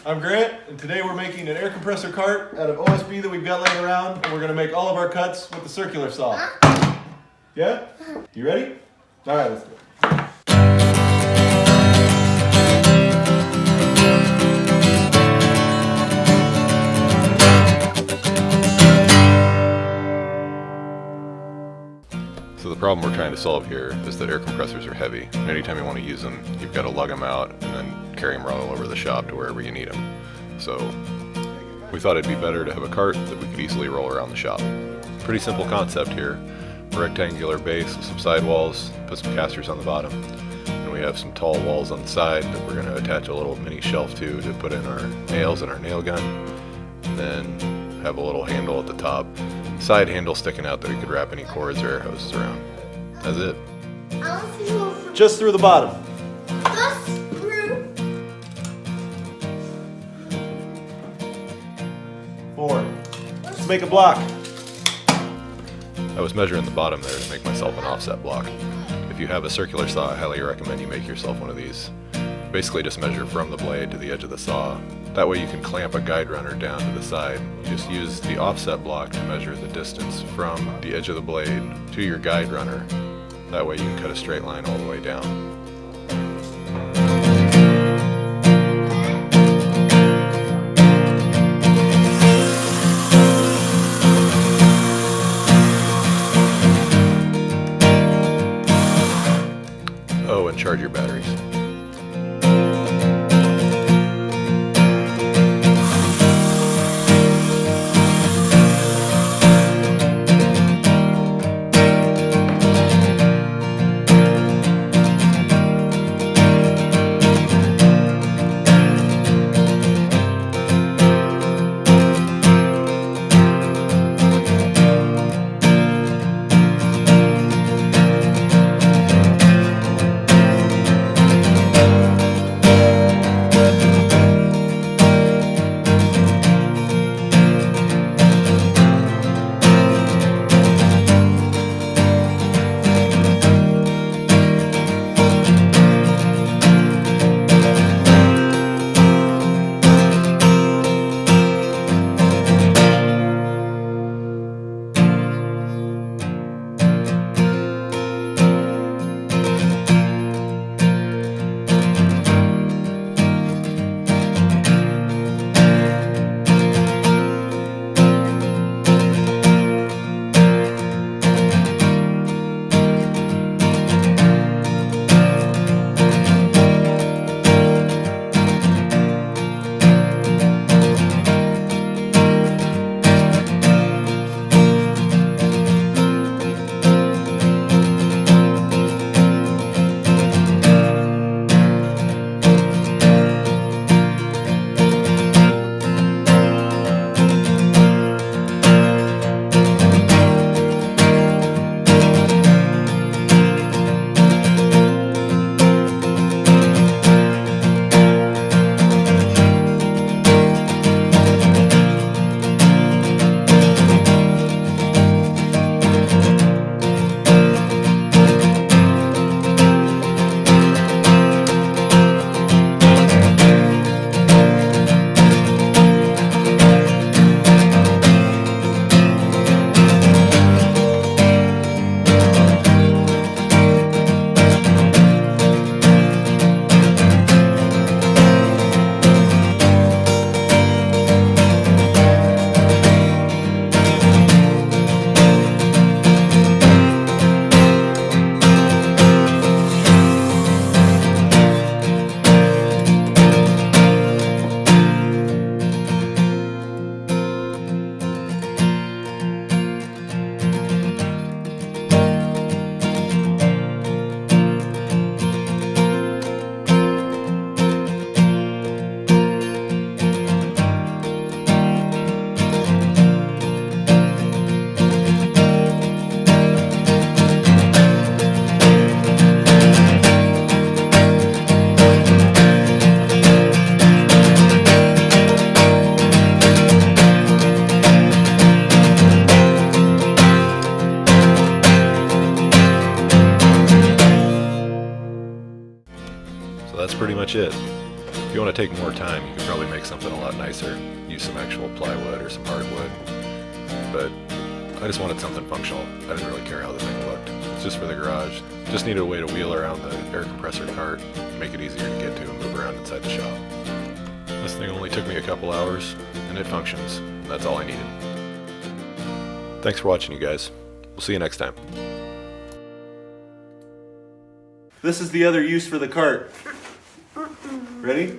I'm Grant, and today we're making an air compressor cart out of OSB that we've got laying around, and we're gonna make all of our cuts with the circular saw. Yeah? You ready? All right, let's do it. So the problem we're trying to solve here is that air compressors are heavy. And anytime you want to use them, you've got to lug them out and then carry them right all over the shop to wherever you need them. So we thought it'd be better to have a cart that we could easily roll around the shop. Pretty simple concept here. A rectangular base with some sidewalls, put some casters on the bottom. And we have some tall walls on the side that we're going to attach a little mini shelf to put in our nails and our nail gun. And then have a little handle at the top. Side handle sticking out that we could wrap any cords or air hoses around. That's it. Just through the bottom. Just through. 4. Let's make a block. I was measuring the bottom there to make myself an offset block. If you have a circular saw, I highly recommend you make yourself one of these. Basically just measure from the blade to the edge of the saw. That way you can clamp a guide runner down to the side. You just use the offset block to measure the distance from the edge of the blade to your guide runner. That way you can cut a straight line all the way down. Oh, and charge your batteries. So that's pretty much it. If you want to take more time, you can probably make something a lot nicer, use some actual plywood or some hardwood, but I just wanted something functional. I didn't really care how the thing looked. It's just for the garage. Just needed a way to wheel around the air compressor cart, make it easier to get to and move around inside the shop. This thing only took me a couple hours, and it functions. That's all I needed. Thanks for watching, you guys. We'll see you next time. This is the other use for the cart. Ready?